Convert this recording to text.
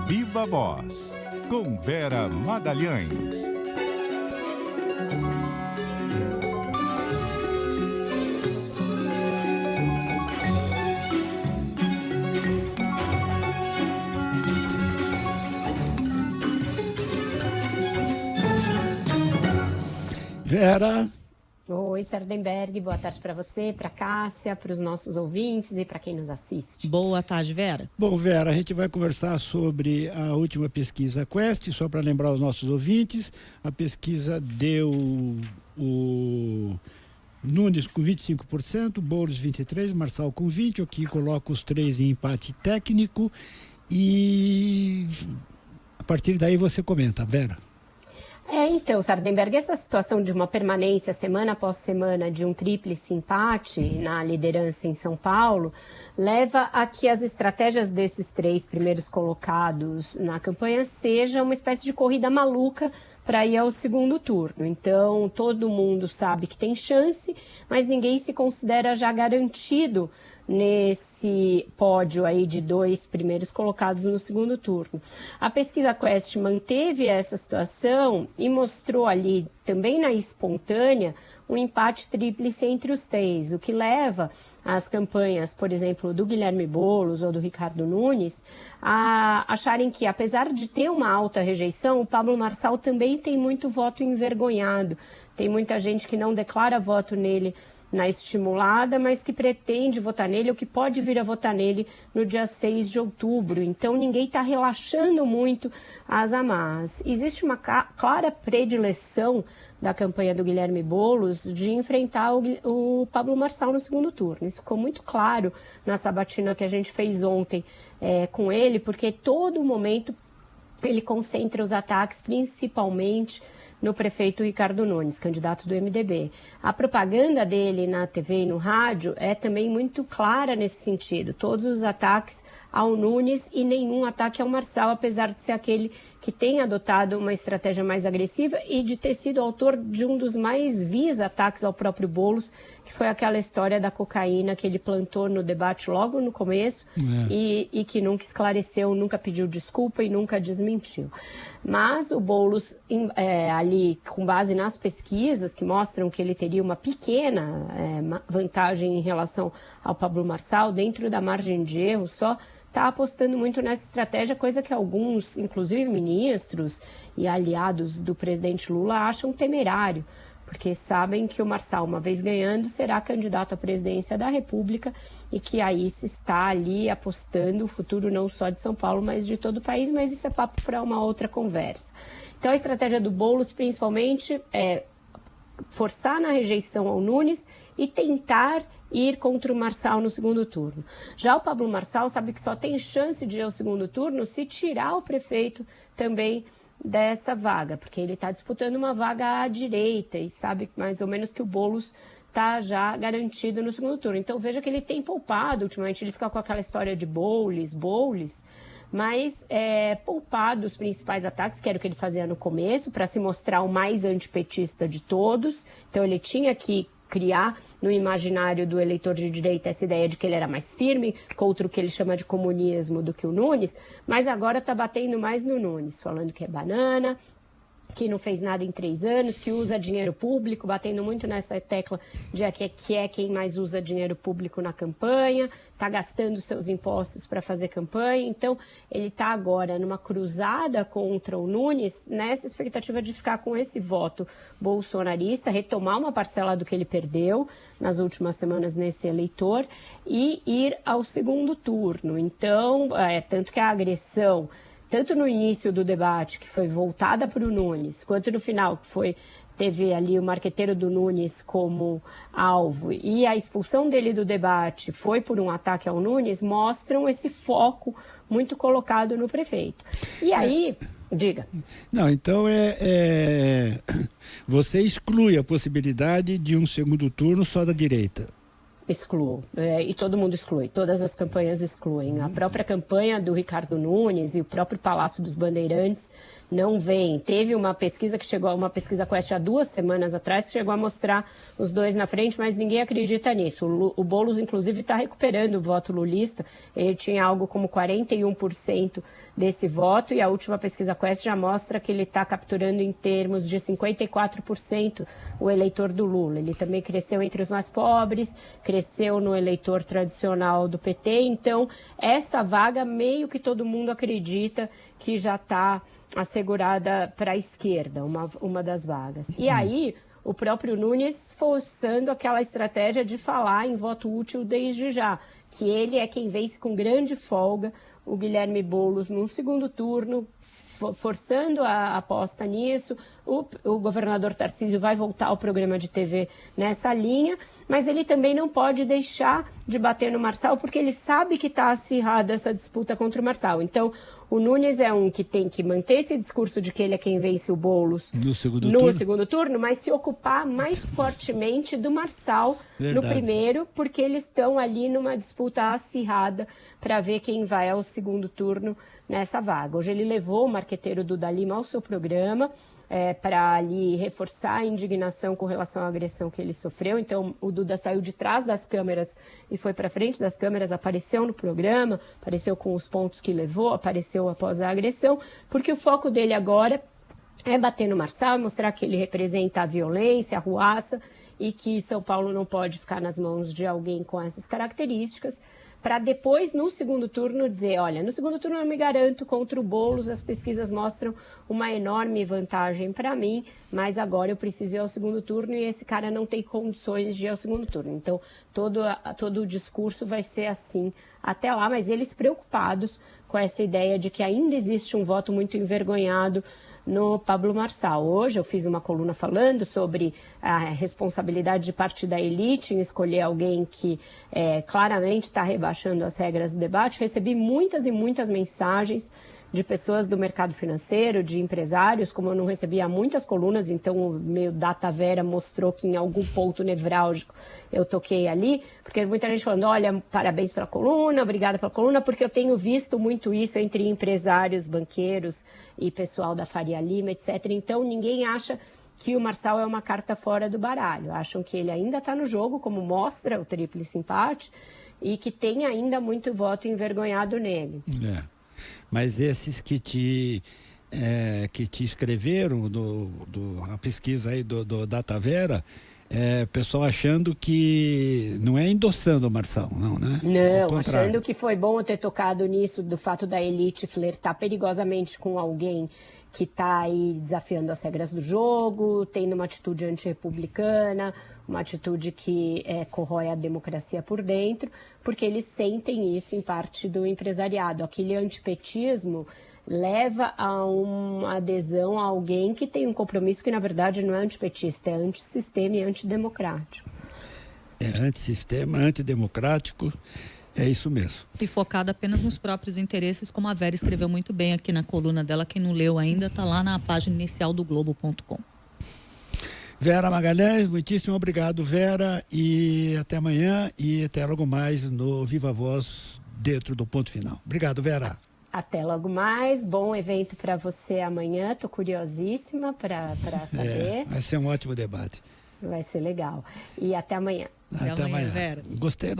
Viva Voz, com Vera Magalhães. Vera. Oi, Sardenberg, boa tarde para você, para Cássia, para os nossos ouvintes e para quem nos assiste. Boa tarde, Vera. Bom, Vera, a gente vai conversar sobre a última pesquisa Quest, só para lembrar os nossos ouvintes. A pesquisa deu o Nunes com 25%, Boulos 23%, Marçal com 20%, aqui coloca os três em empate técnico e a partir daí você comenta, Vera. Então, Sardenberg, essa situação de uma permanência semana após semana de um tríplice empate na liderança em São Paulo leva a que as estratégias desses três primeiros colocados na campanha seja uma espécie de corrida maluca para ir ao segundo turno. Então, todo mundo sabe que tem chance, mas ninguém se considera já garantido nesse pódio aí de dois primeiros colocados no segundo turno. A pesquisa Quest manteve essa situação e mostrou ali, também na espontânea, um empate tríplice entre os três, o que leva as campanhas, por exemplo, do Guilherme Boulos ou do Ricardo Nunes, a acharem que, apesar de ter uma alta rejeição, o Pablo Marçal também tem muito voto envergonhado. Tem muita gente que não declara voto nele na estimulada, mas que pretende votar nele ou que pode vir a votar nele no dia 6 de outubro. Então, ninguém está relaxando muito as amarras. Existe uma clara predileção da campanha do Guilherme Boulos de enfrentar o Pablo Marçal no segundo turno. Isso ficou muito claro na sabatina que a gente fez ontem com ele, porque todo momento ele concentra os ataques principalmente no prefeito Ricardo Nunes, candidato do MDB. A propaganda dele na TV e no rádio é também muito clara nesse sentido. Todos os ataques ao Nunes e nenhum ataque ao Marçal, apesar de ser aquele que tem adotado uma estratégia mais agressiva e de ter sido autor de um dos mais vis ataques ao próprio Boulos, que foi aquela história da cocaína que ele plantou no debate logo no começo e que nunca esclareceu, nunca pediu desculpa e nunca desmentiu. Mas o Boulos, ali com base nas pesquisas que mostram que ele teria uma pequena vantagem em relação ao Pablo Marçal, dentro da margem de erro só, está apostando muito nessa estratégia, coisa que alguns, inclusive ministros e aliados do presidente Lula, acham temerário, porque sabem que o Marçal, uma vez ganhando, será candidato à presidência da República e que aí se está ali apostando o futuro não só de São Paulo, mas de todo o país, mas isso é papo para uma outra conversa. Então, a estratégia do Boulos, principalmente, é forçar na rejeição ao Nunes e tentar ir contra o Marçal no segundo turno. Já o Pablo Marçal sabe que só tem chance de ir ao segundo turno se tirar o prefeito também dessa vaga, porque ele está disputando uma vaga à direita e sabe mais ou menos que o Boulos está já garantido no segundo turno. Então veja que ele tem poupado, ultimamente ele fica com aquela história de Boulos, mas poupado os principais ataques, que era o que ele fazia no começo, para se mostrar o mais antipetista de todos. Então ele tinha que criar no imaginário do eleitor de direita essa ideia de que ele era mais firme contra o que ele chama de comunismo do que o Nunes, mas agora está batendo mais no Nunes, falando que é banana, que não fez nada em 3 anos, que usa dinheiro público, batendo muito nessa tecla de que é quem mais usa dinheiro público na campanha, está gastando seus impostos para fazer campanha. Então, ele está agora numa cruzada contra o Nunes, nessa expectativa de ficar com esse voto bolsonarista, retomar uma parcela do que ele perdeu nas últimas semanas nesse eleitor e ir ao segundo turno. Então, tanto que a agressão, tanto no início do debate, que foi voltada para o Nunes, quanto no final, que teve ali o marqueteiro do Nunes como alvo, e a expulsão dele do debate foi por um ataque ao Nunes, mostram esse foco muito colocado no prefeito. E aí, diga. Não, então você exclui a possibilidade de um segundo turno só da direita. Excluo. E todo mundo exclui. Todas as campanhas excluem. A própria campanha do Ricardo Nunes e o próprio Palácio dos Bandeirantes não vem. Teve uma pesquisa uma pesquisa Quest há 2 semanas atrás, que chegou a mostrar os dois na frente, mas ninguém acredita nisso. O Boulos, inclusive, está recuperando o voto lulista. Ele tinha algo como 41% desse voto, e a última pesquisa Quest já mostra que ele está capturando em termos de 54% o eleitor do Lula. Ele também cresceu entre os mais pobres, cresceu no eleitor tradicional do PT, então essa vaga meio que todo mundo acredita que já está assegurada para a esquerda, uma das vagas. E aí, o próprio Nunes forçando aquela estratégia de falar em voto útil desde já, que ele é quem vence com grande folga o Guilherme Boulos num segundo turno, forçando a aposta nisso. O governador Tarcísio vai voltar ao programa de TV nessa linha, mas ele também não pode deixar de bater no Marçal, porque ele sabe que está acirrada essa disputa contra o Marçal. Então, o Nunes é um que tem que manter esse discurso de que ele é quem vence o Boulos no segundo turno, mas se ocupar mais fortemente do Marçal no primeiro, porque eles estão ali numa disputa acirrada para ver quem vai ao segundo turno nessa vaga. Hoje ele levou o marqueteiro Duda Lima ao seu programa para ali reforçar a indignação com relação à agressão que ele sofreu. Então, o Duda saiu de trás das câmeras e foi para frente das câmeras, apareceu no programa, apareceu com os pontos que levou, apareceu após a agressão, porque o foco dele agora é bater no Marçal, mostrar que ele representa a violência, a ruaça, e que São Paulo não pode ficar nas mãos de alguém com essas características, para depois, no segundo turno, dizer, olha, no segundo turno eu me garanto contra o Boulos, as pesquisas mostram uma enorme vantagem para mim, mas agora eu preciso ir ao segundo turno e esse cara não tem condições de ir ao segundo turno. Então, todo o discurso vai ser assim até lá, mas eles preocupados com essa ideia de que ainda existe um voto muito envergonhado no Pablo Marçal. Hoje eu fiz uma coluna falando sobre a responsabilidade de parte da elite em escolher alguém que claramente está rebaixando as regras do debate. Recebi muitas e muitas mensagens de pessoas do mercado financeiro, de empresários, como eu não recebia muitas colunas, então o meu Data Vera mostrou que em algum ponto nevrálgico eu toquei ali, porque muita gente falando, olha, parabéns pela coluna, obrigada pela coluna, porque eu tenho visto muito isso entre empresários, banqueiros e pessoal da Faria Lima, etc. Então ninguém acha que o Marçal é uma carta fora do baralho, acham que ele ainda está no jogo, como mostra o tríplice empate, e que tem ainda muito voto envergonhado nele. Mas esses que te escreveram a pesquisa aí do Data Vera, pessoal achando que não é endossando o Marçal, não, né? Não, achando que foi bom eu ter tocado nisso, do fato da elite flertar perigosamente com alguém que está aí desafiando as regras do jogo, tendo uma atitude antirrepublicana, uma atitude que corrói a democracia por dentro, porque eles sentem isso em parte do empresariado. Aquele antipetismo leva a uma adesão a alguém que tem um compromisso que, na verdade, não é antipetista, é antissistema e antidemocrático. É antissistema, antidemocrático, é isso mesmo. E focada apenas nos próprios interesses, como a Vera escreveu muito bem aqui na coluna dela. Quem não leu ainda, está lá na página inicial do Globo.com. Vera Magalhães, muitíssimo obrigado, Vera, e até amanhã e até logo mais no Viva Voz dentro do Ponto Final. Obrigado, Vera. Até logo mais, bom evento para você amanhã, estou curiosíssima para saber. Vai ser um ótimo debate. Vai ser legal. E até amanhã. Até amanhã, Vera. Gostei